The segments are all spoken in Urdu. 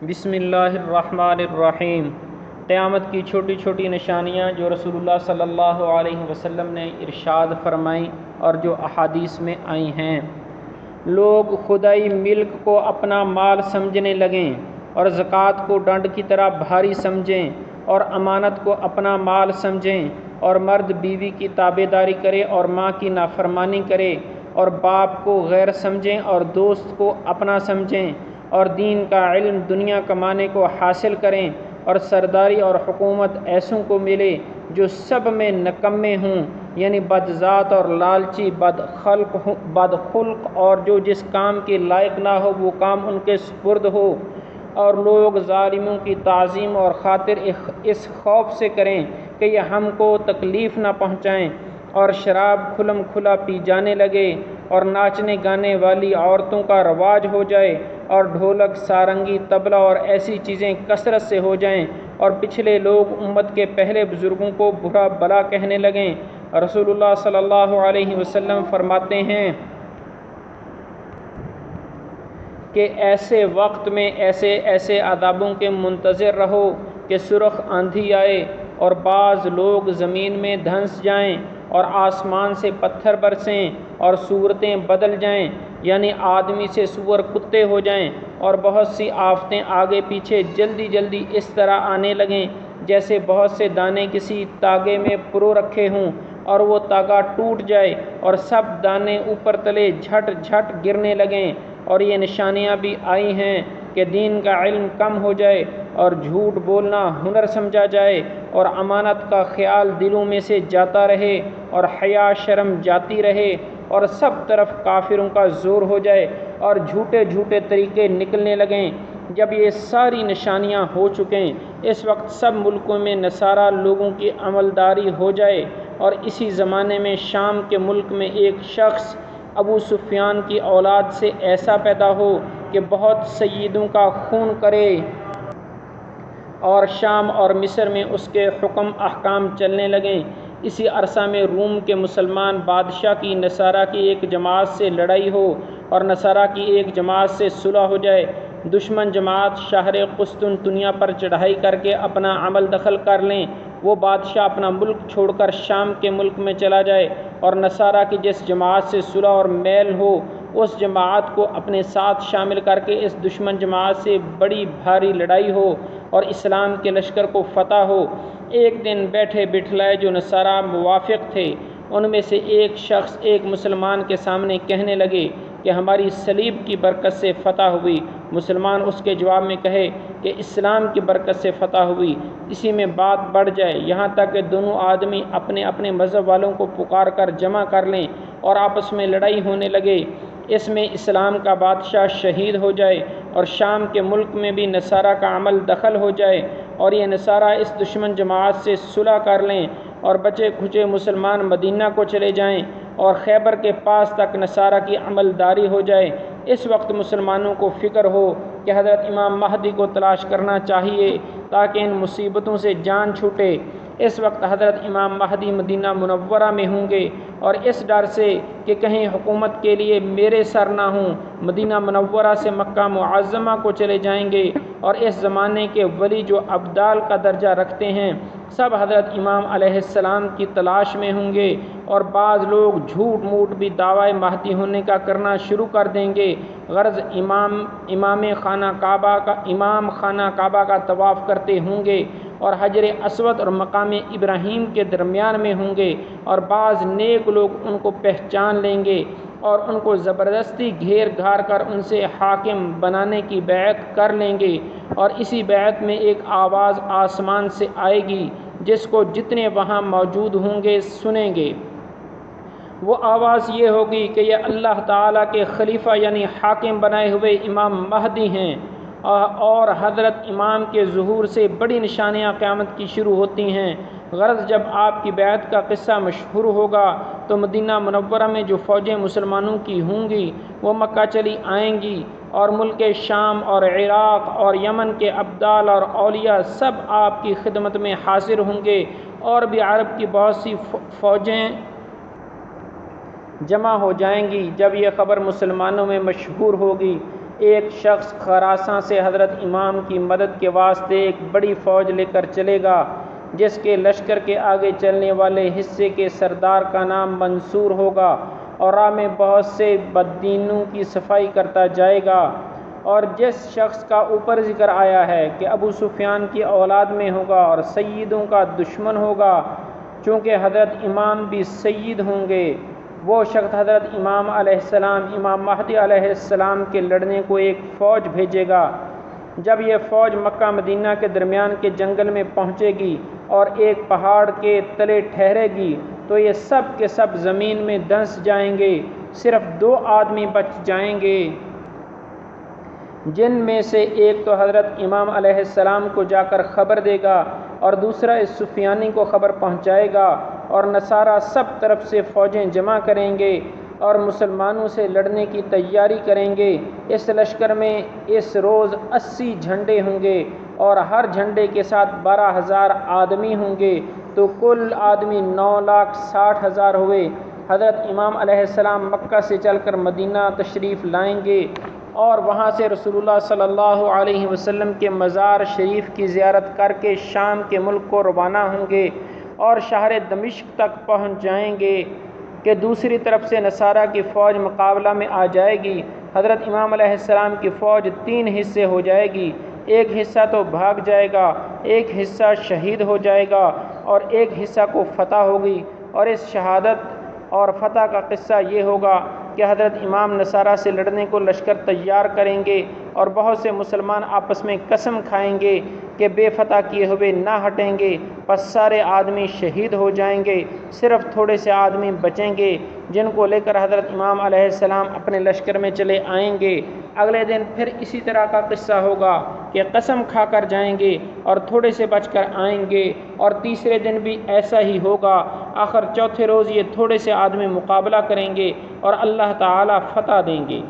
بسم اللہ الرحمن الرحیم۔ قیامت کی چھوٹی چھوٹی نشانیاں جو رسول اللہ صلی اللہ علیہ وسلم نے ارشاد فرمائیں اور جو احادیث میں آئی ہیں۔ لوگ خدائی ملک کو اپنا مال سمجھنے لگیں اور زکوٰۃ کو ڈنڈ کی طرح بھاری سمجھیں اور امانت کو اپنا مال سمجھیں، اور مرد بیوی کی تابع داری کرے اور ماں کی نافرمانی کرے، اور باپ کو غیر سمجھیں اور دوست کو اپنا سمجھیں، اور دین کا علم دنیا کمانے کو حاصل کریں، اور سرداری اور حکومت ایسوں کو ملے جو سب میں نکمے ہوں، یعنی بد ذات اور لالچی، بد خلق اور جو جس کام کے لائق نہ ہو وہ کام ان کے سپرد ہو، اور لوگ ظالموں کی تعظیم اور خاطر اس خوف سے کریں کہ یہ ہم کو تکلیف نہ پہنچائیں، اور شراب کھلم کھلا پی جانے لگے، اور ناچنے گانے والی عورتوں کا رواج ہو جائے، اور ڈھولک، سارنگی، طبلہ اور ایسی چیزیں کثرت سے ہو جائیں، اور پچھلے لوگ امت کے پہلے بزرگوں کو برا بلا کہنے لگیں۔ رسول اللہ صلی اللہ علیہ وسلم فرماتے ہیں کہ ایسے وقت میں ایسے عذابوں کے منتظر رہو کہ سرخ آندھی آئے اور بعض لوگ زمین میں دھنس جائیں اور آسمان سے پتھر برسیں اور صورتیں بدل جائیں، یعنی آدمی سے سور کتے ہو جائیں، اور بہت سی آفتیں آگے پیچھے جلدی جلدی اس طرح آنے لگیں جیسے بہت سے دانے کسی تاگے میں پرو رکھے ہوں، اور وہ تاگا ٹوٹ جائے اور سب دانے اوپر تلے جھٹ جھٹ گرنے لگیں۔ اور یہ نشانیاں بھی آئی ہیں کہ دین کا علم کم ہو جائے اور جھوٹ بولنا ہنر سمجھا جائے، اور امانت کا خیال دلوں میں سے جاتا رہے، اور حیا شرم جاتی رہے، اور سب طرف کافروں کا زور ہو جائے اور جھوٹے جھوٹے طریقے نکلنے لگیں۔ جب یہ ساری نشانیاں ہو چکیں، اس وقت سب ملکوں میں نصارہ لوگوں کی عملداری ہو جائے، اور اسی زمانے میں شام کے ملک میں ایک شخص ابو سفیان کی اولاد سے ایسا پیدا ہو کہ بہت سیدوں کا خون کرے، اور شام اور مصر میں اس کے حکم احکام چلنے لگیں۔ اسی عرصہ میں روم کے مسلمان بادشاہ کی نصارہ کی ایک جماعت سے لڑائی ہو اور نصارہ کی ایک جماعت سے صلح ہو جائے۔ دشمن جماعت شہر قسطنطنیہ پر چڑھائی کر کے اپنا عمل دخل کر لیں، وہ بادشاہ اپنا ملک چھوڑ کر شام کے ملک میں چلا جائے، اور نصارہ کی جس جماعت سے صلح اور میل ہو اس جماعت کو اپنے ساتھ شامل کر کے اس دشمن جماعت سے بڑی بھاری لڑائی ہو اور اسلام کے لشکر کو فتح ہو۔ ایک دن بیٹھے بٹھلائے جو نصارہ موافق تھے ان میں سے ایک شخص ایک مسلمان کے سامنے کہنے لگے کہ ہماری صلیب کی برکت سے فتح ہوئی۔ مسلمان اس کے جواب میں کہے کہ اسلام کی برکت سے فتح ہوئی۔ اسی میں بات بڑھ جائے یہاں تک کہ دونوں آدمی اپنے اپنے مذہب والوں کو پکار کر جمع کر لیں اور آپس میں لڑائی ہونے لگے۔ اس میں اسلام کا بادشاہ شہید ہو جائے اور شام کے ملک میں بھی نصارہ کا عمل دخل ہو جائے، اور یہ نصارہ اس دشمن جماعت سے صلح کر لیں، اور بچے کھچے مسلمان مدینہ کو چلے جائیں اور خیبر کے پاس تک نصارہ کی عملداری ہو جائے۔ اس وقت مسلمانوں کو فکر ہو کہ حضرت امام مہدی کو تلاش کرنا چاہیے تاکہ ان مصیبتوں سے جان چھوٹے۔ اس وقت حضرت امام مہدی مدینہ منورہ میں ہوں گے، اور اس ڈر سے کہ کہیں حکومت کے لیے میرے سر نہ ہوں، مدینہ منورہ سے مکہ معظمہ کو چلے جائیں گے، اور اس زمانے کے ولی جو ابدال کا درجہ رکھتے ہیں سب حضرت امام علیہ السلام کی تلاش میں ہوں گے، اور بعض لوگ جھوٹ موٹ بھی دعوی مہدی ہونے کا کرنا شروع کر دیں گے، غرض امام خانہ کعبہ کا طواف کرتے ہوں گے اور حجر اسود اور مقام ابراہیم کے درمیان میں ہوں گے، اور بعض نیک لوگ ان کو پہچان لیں گے اور ان کو زبردستی گھیر گھار کر ان سے حاکم بنانے کی بیعت کر لیں گے، اور اسی بیعت میں ایک آواز آسمان سے آئے گی جس کو جتنے وہاں موجود ہوں گے سنیں گے۔ وہ آواز یہ ہوگی کہ یہ اللہ تعالیٰ کے خلیفہ یعنی حاکم بنائے ہوئے امام مہدی ہیں، اور حضرت امام کے ظہور سے بڑی نشانیاں قیامت کی شروع ہوتی ہیں۔ غرض جب آپ کی بیعت کا قصہ مشہور ہوگا تو مدینہ منورہ میں جو فوجیں مسلمانوں کی ہوں گی وہ مکہ چلی آئیں گی، اور ملک شام اور عراق اور یمن کے ابدال اور اولیاء سب آپ کی خدمت میں حاضر ہوں گے، اور بھی عرب کی بہت سی فوجیں جمع ہو جائیں گی۔ جب یہ خبر مسلمانوں میں مشہور ہوگی، ایک شخص خراساں سے حضرت امام کی مدد کے واسطے ایک بڑی فوج لے کر چلے گا، جس کے لشکر کے آگے چلنے والے حصے کے سردار کا نام منصور ہوگا، اور راہ میں بہت سے بددینوں کی صفائی کرتا جائے گا۔ اور جس شخص کا اوپر ذکر آیا ہے کہ ابو سفیان کی اولاد میں ہوگا اور سیدوں کا دشمن ہوگا، چونکہ حضرت امام بھی سید ہوں گے، وہ شخص حضرت امام علیہ السلام امام مہدی علیہ السلام کے لڑنے کو ایک فوج بھیجے گا۔ جب یہ فوج مکہ مدینہ کے درمیان کے جنگل میں پہنچے گی اور ایک پہاڑ کے تلے ٹھہرے گی تو یہ سب کے سب زمین میں دھنس جائیں گے، صرف 2 آدمی بچ جائیں گے، جن میں سے ایک تو حضرت امام علیہ السلام کو جا کر خبر دے گا اور دوسرا اس سفیانی کو خبر پہنچائے گا، اور نصارہ سب طرف سے فوجیں جمع کریں گے اور مسلمانوں سے لڑنے کی تیاری کریں گے۔ اس لشکر میں اس روز 80 جھنڈے ہوں گے اور ہر جھنڈے کے ساتھ 12,000 آدمی ہوں گے، تو کل آدمی 9,60,000 ہوئے۔ حضرت امام علیہ السلام مکہ سے چل کر مدینہ تشریف لائیں گے اور وہاں سے رسول اللہ صلی اللہ علیہ وسلم کے مزار شریف کی زیارت کر کے شام کے ملک کو روانہ ہوں گے اور شہر دمشق تک پہنچ جائیں گے کہ دوسری طرف سے نصارہ کی فوج مقابلہ میں آ جائے گی۔ حضرت امام علیہ السلام کی فوج 3 حصے ہو جائے گی، ایک حصہ تو بھاگ جائے گا، ایک حصہ شہید ہو جائے گا اور ایک حصہ کو فتح ہوگی۔ اور اس شہادت اور فتح کا قصہ یہ ہوگا کہ حضرت امام نصارہ سے لڑنے کو لشکر تیار کریں گے اور بہت سے مسلمان آپس میں قسم کھائیں گے کہ بے فتح کیے ہوئے نہ ہٹیں گے، پس سارے آدمی شہید ہو جائیں گے، صرف تھوڑے سے آدمی بچیں گے، جن کو لے کر حضرت امام علیہ السلام اپنے لشکر میں چلے آئیں گے۔ اگلے دن پھر اسی طرح کا قصہ ہوگا کہ قسم کھا کر جائیں گے اور تھوڑے سے بچ کر آئیں گے، اور تیسرے دن بھی ایسا ہی ہوگا۔ آخر چوتھے روز یہ تھوڑے سے آدمی مقابلہ کریں گے اور اللہ تعالی فتح دیں گے۔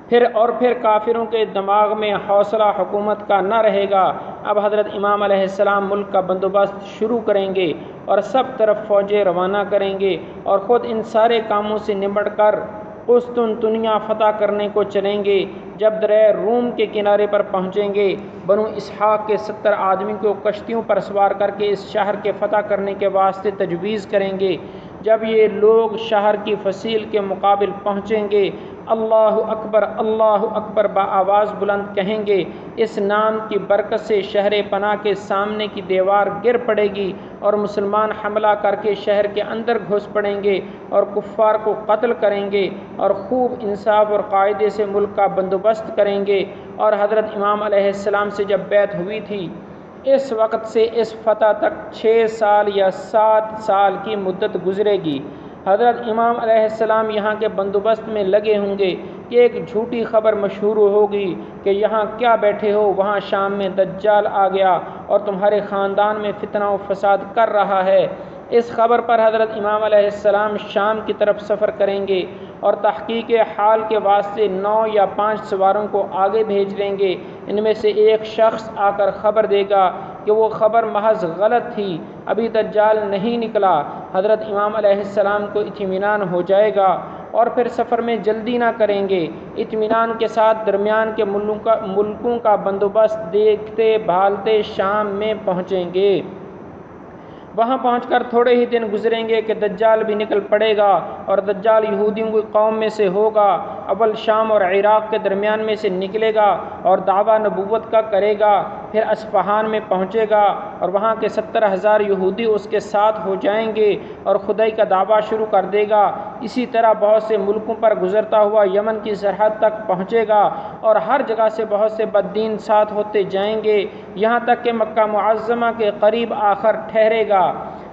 پھر کافروں کے دماغ میں حوصلہ حکومت کا نہ رہے گا۔ اب حضرت امام علیہ السلام ملک کا بندوبست شروع کریں گے اور سب طرف فوجیں روانہ کریں گے اور خود ان سارے کاموں سے نمٹ کر قسطنطنیہ فتح کرنے کو چلیں گے۔ جب دریائے روم کے کنارے پر پہنچیں گے، بنو اسحاق کے 70 آدمی کو کشتیوں پر سوار کر کے اس شہر کے فتح کرنے کے واسطے تجویز کریں گے۔ جب یہ لوگ شہر کی فصیل کے مقابل پہنچیں گے، اللہ اکبر بآواز بلند کہیں گے، اس نام کی برکت سے شہر پناہ کے سامنے کی دیوار گر پڑے گی اور مسلمان حملہ کر کے شہر کے اندر گھس پڑیں گے اور کفار کو قتل کریں گے اور خوب انصاف اور قاعدے سے ملک کا بندوبست کریں گے۔ اور حضرت امام علیہ السلام سے جب بیعت ہوئی تھی، اس وقت سے اس فتح تک 6 سال یا 7 سال کی مدت گزرے گی۔ حضرت امام علیہ السلام یہاں کے بندوبست میں لگے ہوں گے کہ ایک جھوٹی خبر مشہور ہوگی کہ یہاں کیا بیٹھے ہو، وہاں شام میں دجال آ گیا اور تمہارے خاندان میں فتنہ و فساد کر رہا ہے۔ اس خبر پر حضرت امام علیہ السلام شام کی طرف سفر کریں گے اور تحقیق حال کے واسطے 9 یا 5 سواروں کو آگے بھیج دیں گے۔ ان میں سے ایک شخص آ کر خبر دے گا کہ وہ خبر محض غلط تھی، ابھی دجال نہیں نکلا۔ حضرت امام علیہ السلام کو اطمینان ہو جائے گا اور پھر سفر میں جلدی نہ کریں گے، اطمینان کے ساتھ درمیان کے ملکوں کا بندوبست دیکھتے بھالتے شام میں پہنچیں گے۔ وہاں پہنچ کر تھوڑے ہی دن گزریں گے کہ دجال بھی نکل پڑے گا، اور دجال یہودیوں کی قوم میں سے ہوگا۔ اول شام اور عراق کے درمیان میں سے نکلے گا اور دعویٰ نبوت کا کرے گا، پھر اصفہان میں پہنچے گا اور وہاں کے 70,000 یہودی اس کے ساتھ ہو جائیں گے اور خدائی کا دعویٰ شروع کر دے گا۔ اسی طرح بہت سے ملکوں پر گزرتا ہوا یمن کی سرحد تک پہنچے گا اور ہر جگہ سے بہت سے بددین ساتھ ہوتے جائیں گے، یہاں تک کہ مکہ معظمہ کے قریب آخر ٹھہرے گا،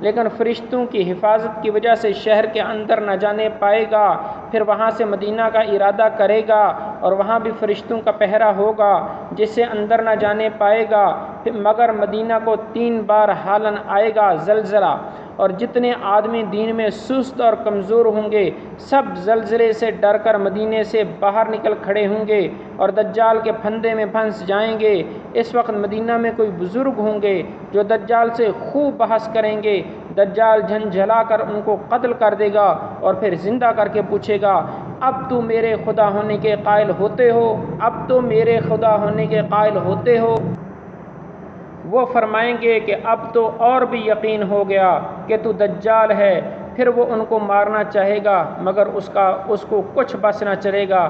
لیکن فرشتوں کی حفاظت کی وجہ سے شہر کے اندر نہ جانے پائے گا۔ پھر وہاں سے مدینہ کا ارادہ کرے گا اور وہاں بھی فرشتوں کا پہرا ہوگا، جس سے اندر نہ جانے پائے گا، مگر مدینہ کو 3 بار حالن آئے گا، زلزلہ، اور جتنے آدمی دین میں سست اور کمزور ہوں گے سب زلزلے سے ڈر کر مدینے سے باہر نکل کھڑے ہوں گے اور دجال کے پھندے میں پھنس جائیں گے۔ اس وقت مدینہ میں کوئی بزرگ ہوں گے جو دجال سے خوب بحث کریں گے۔ دجال جھنجھلا کر ان کو قتل کر دے گا اور پھر زندہ کر کے پوچھے گا، اب تو میرے خدا ہونے کے قائل ہوتے ہو، اب تو میرے خدا ہونے کے قائل ہوتے ہو۔ وہ فرمائیں گے کہ اب تو اور بھی یقین ہو گیا کہ تو دجال ہے۔ پھر وہ ان کو مارنا چاہے گا مگر اس کو کچھ بس نہ چلے گا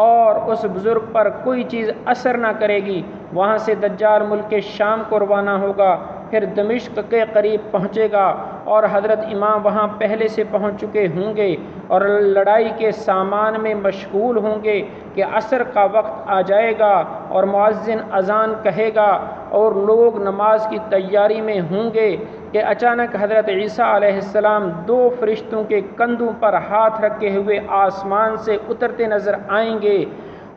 اور اس بزرگ پر کوئی چیز اثر نہ کرے گی۔ وہاں سے دجال ملک شام کو روانہ ہوگا، پھر دمشق کے قریب پہنچے گا اور حضرت امام وہاں پہلے سے پہنچ چکے ہوں گے اور لڑائی کے سامان میں مشغول ہوں گے کہ عصر کا وقت آ جائے گا اور مؤذن اذان کہے گا اور لوگ نماز کی تیاری میں ہوں گے کہ اچانک حضرت عیسیٰ علیہ السلام 2 فرشتوں کے کندھوں پر ہاتھ رکھے ہوئے آسمان سے اترتے نظر آئیں گے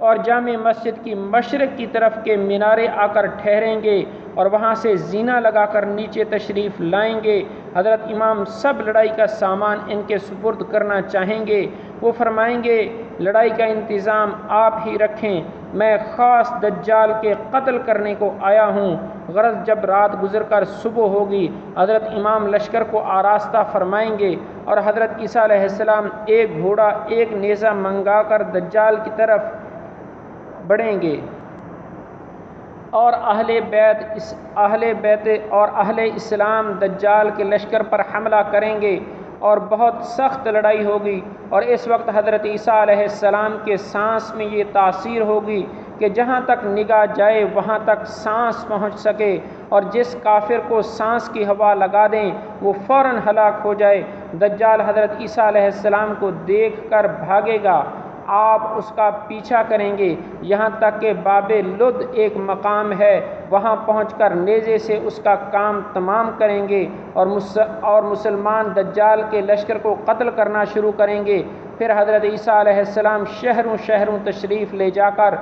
اور جامع مسجد کی مشرق کی طرف کے مینارے آ کر ٹھہریں گے اور وہاں سے زینہ لگا کر نیچے تشریف لائیں گے۔ حضرت امام سب لڑائی کا سامان ان کے سپرد کرنا چاہیں گے۔ وہ فرمائیں گے لڑائی کا انتظام آپ ہی رکھیں، میں خاص دجال کے قتل کرنے کو آیا ہوں۔ غرض جب رات گزر کر صبح ہوگی حضرت امام لشکر کو آراستہ فرمائیں گے اور حضرت عیسیٰ علیہ السلام ایک گھوڑا ایک نیزہ منگا کر دجال کی طرف بڑھیں گے اور اہل بیت اور اہل اسلام دجال کے لشکر پر حملہ کریں گے اور بہت سخت لڑائی ہوگی۔ اور اس وقت حضرت عیسیٰ علیہ السلام کے سانس میں یہ تاثیر ہوگی کہ جہاں تک نگاہ جائے وہاں تک سانس پہنچ سکے، اور جس کافر کو سانس کی ہوا لگا دیں وہ فوراً ہلاک ہو جائے۔ دجال حضرت عیسیٰ علیہ السلام کو دیکھ کر بھاگے گا، آپ اس کا پیچھا کریں گے یہاں تک کہ باب لد ایک مقام ہے، وہاں پہنچ کر نیزے سے اس کا کام تمام کریں گے اور مسلمان دجال کے لشکر کو قتل کرنا شروع کریں گے۔ پھر حضرت عیسیٰ علیہ السلام شہروں شہروں تشریف لے جا کر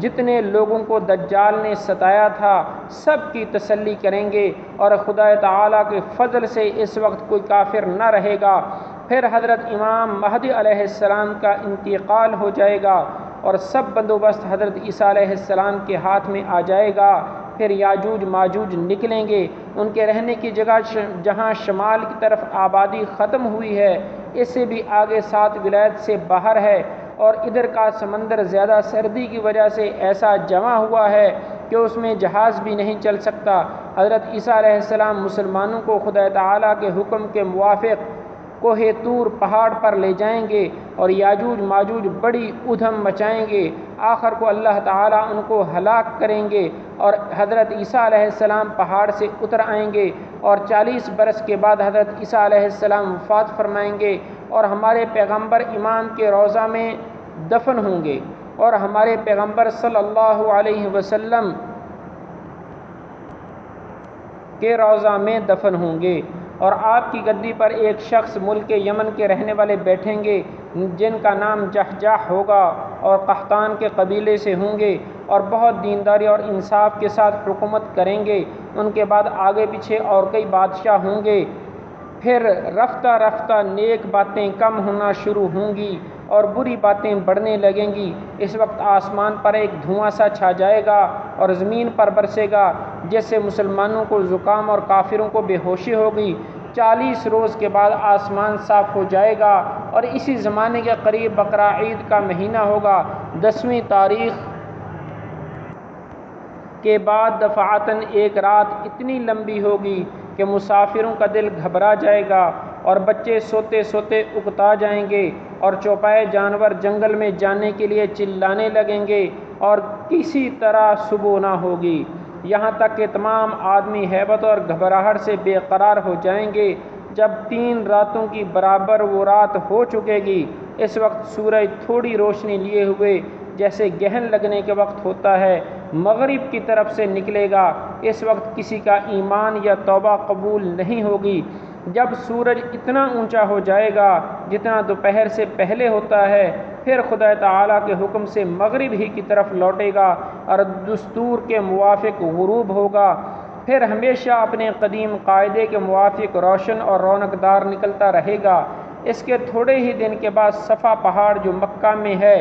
جتنے لوگوں کو دجال نے ستایا تھا سب کی تسلی کریں گے اور خدا تعالیٰ کے فضل سے اس وقت کوئی کافر نہ رہے گا۔ پھر حضرت امام مہدی علیہ السلام کا انتقال ہو جائے گا اور سب بندوبست حضرت عیسیٰ علیہ السلام کے ہاتھ میں آ جائے گا۔ پھر یاجوج ماجوج نکلیں گے، ان کے رہنے کی جگہ جہاں شمال کی طرف آبادی ختم ہوئی ہے اس سے بھی آگے 7 ولایت سے باہر ہے، اور ادھر کا سمندر زیادہ سردی کی وجہ سے ایسا جمع ہوا ہے کہ اس میں جہاز بھی نہیں چل سکتا۔ حضرت عیسیٰ علیہ السلام مسلمانوں کو خدا تعالیٰ کے حکم کے موافق کوہ طور پہاڑ پر لے جائیں گے اور یاجوج ماجوج بڑی ادھم مچائیں گے، آخر کو اللہ تعالیٰ ان کو ہلاک کریں گے اور حضرت عیسیٰ علیہ السلام پہاڑ سے اتر آئیں گے اور 40 برس کے بعد حضرت عیسیٰ علیہ السلام وفات فرمائیں گے اور ہمارے پیغمبر امام کے روضہ میں دفن ہوں گے اور ہمارے پیغمبر صلی اللہ علیہ وسلم کے روضہ میں دفن ہوں گے، اور آپ کی گدی پر ایک شخص ملک یمن کے رہنے والے بیٹھیں گے جن کا نام جحجاح ہوگا اور قحطان کے قبیلے سے ہوں گے اور بہت دینداری اور انصاف کے ساتھ حکومت کریں گے۔ ان کے بعد آگے پیچھے اور کئی بادشاہ ہوں گے، پھر رفتہ رفتہ نیک باتیں کم ہونا شروع ہوں گی اور بری باتیں بڑھنے لگیں گی۔ اس وقت آسمان پر ایک دھواں سا چھا جائے گا اور زمین پر برسے گا جس سے مسلمانوں کو زکام اور کافروں کو بے ہوشی ہوگی۔ 40 روز کے بعد آسمان صاف ہو جائے گا اور اسی زمانے کے قریب بقرہ عید کا مہینہ ہوگا۔ 10ویں تاریخ کے بعد دفعتاً ایک رات اتنی لمبی ہوگی کہ مسافروں کا دل گھبرا جائے گا اور بچے سوتے سوتے اکتا جائیں گے اور چوپائے جانور جنگل میں جانے کے لیے چلانے لگیں گے اور کسی طرح صبح نہ ہوگی، یہاں تک کہ تمام آدمی ہیبت اور گھبراہٹ سے بے قرار ہو جائیں گے۔ جب 3 راتوں کی برابر وہ رات ہو چکے گی اس وقت سورج تھوڑی روشنی لیے ہوئے جیسے گہن لگنے کے وقت ہوتا ہے مغرب کی طرف سے نکلے گا۔ اس وقت کسی کا ایمان یا توبہ قبول نہیں ہوگی۔ جب سورج اتنا اونچا ہو جائے گا جتنا دوپہر سے پہلے ہوتا ہے پھر خدا تعالیٰ کے حکم سے مغرب ہی کی طرف لوٹے گا اور دستور کے موافق غروب ہوگا، پھر ہمیشہ اپنے قدیم قاعدے کے موافق روشن اور رونق دار نکلتا رہے گا۔ اس کے تھوڑے ہی دن کے بعد صفا پہاڑ جو مکہ میں ہے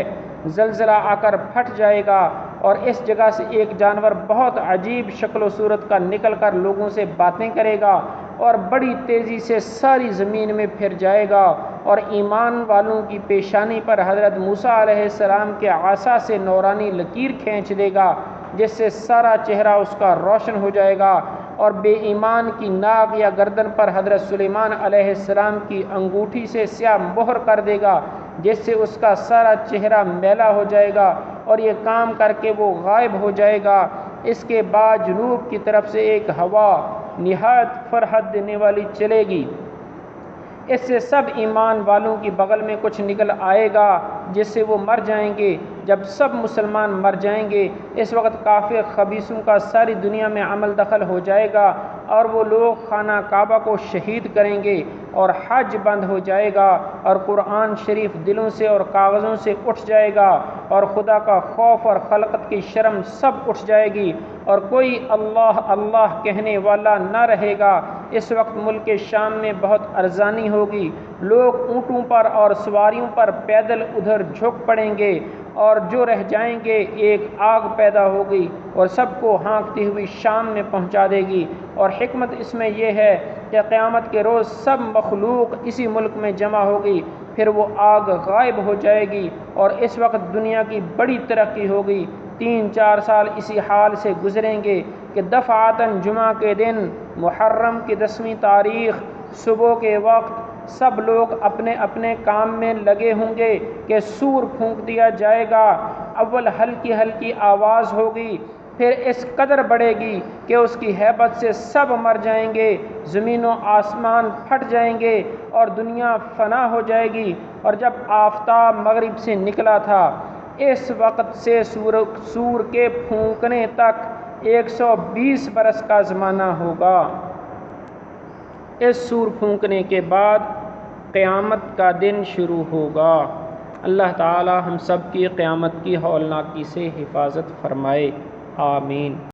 زلزلہ آ کر پھٹ جائے گا اور اس جگہ سے ایک جانور بہت عجیب شکل و صورت کا نکل کر لوگوں سے باتیں کرے گا اور بڑی تیزی سے ساری زمین میں پھر جائے گا، اور ایمان والوں کی پیشانی پر حضرت موسیٰ علیہ السلام کے عصا سے نورانی لکیر کھینچ دے گا جس سے سارا چہرہ اس کا روشن ہو جائے گا، اور بے ایمان کی ناک یا گردن پر حضرت سلیمان علیہ السلام کی انگوٹھی سے سیاہ مہر کر دے گا جس سے اس کا سارا چہرہ میلا ہو جائے گا، اور یہ کام کر کے وہ غائب ہو جائے گا۔ اس کے بعد جنوب کی طرف سے ایک ہوا نہایت فرحت دینے والی چلے گی، اس سے سب ایمان والوں کی بغل میں کچھ نکل آئے گا جس سے وہ مر جائیں گے۔ جب سب مسلمان مر جائیں گے اس وقت کافر خبیثوں کا ساری دنیا میں عمل دخل ہو جائے گا، اور وہ لوگ خانہ کعبہ کو شہید کریں گے، اور حج بند ہو جائے گا، اور قرآن شریف دلوں سے اور کاغذوں سے اٹھ جائے گا، اور خدا کا خوف اور خلقت کی شرم سب اٹھ جائے گی، اور کوئی اللہ اللہ کہنے والا نہ رہے گا۔ اس وقت ملک شام میں بہت ارزانی ہوگی، لوگ اونٹوں پر اور سواریوں پر پیدل ادھر جھک پڑیں گے، اور جو رہ جائیں گے ایک آگ پیدا ہوگی اور سب کو ہانکتی ہوئی شام میں پہنچا دے گی۔ اور حکمت اس میں یہ ہے کہ قیامت کے روز سب مخلوق اسی ملک میں جمع ہوگی، پھر وہ آگ غائب ہو جائے گی، اور اس وقت دنیا کی بڑی ترقی ہوگی۔ 3-4 سال اسی حال سے گزریں گے کہ دفعتاً جمعہ کے دن محرم کی 10ویں تاریخ صبح کے وقت سب لوگ اپنے اپنے کام میں لگے ہوں گے کہ سور پھونک دیا جائے گا۔ اول ہلکی ہلکی آواز ہوگی، پھر اس قدر بڑھے گی کہ اس کی ہیبت سے سب مر جائیں گے، زمین و آسمان پھٹ جائیں گے اور دنیا فنا ہو جائے گی۔ اور جب آفتاب مغرب سے نکلا تھا اس وقت سے سور کے پھونکنے تک 120 برس کا زمانہ ہوگا۔ اس سور پھونکنے کے بعد قیامت کا دن شروع ہوگا۔ اللہ تعالی ہم سب کی قیامت کی ہولناکی سے حفاظت فرمائے، آمین۔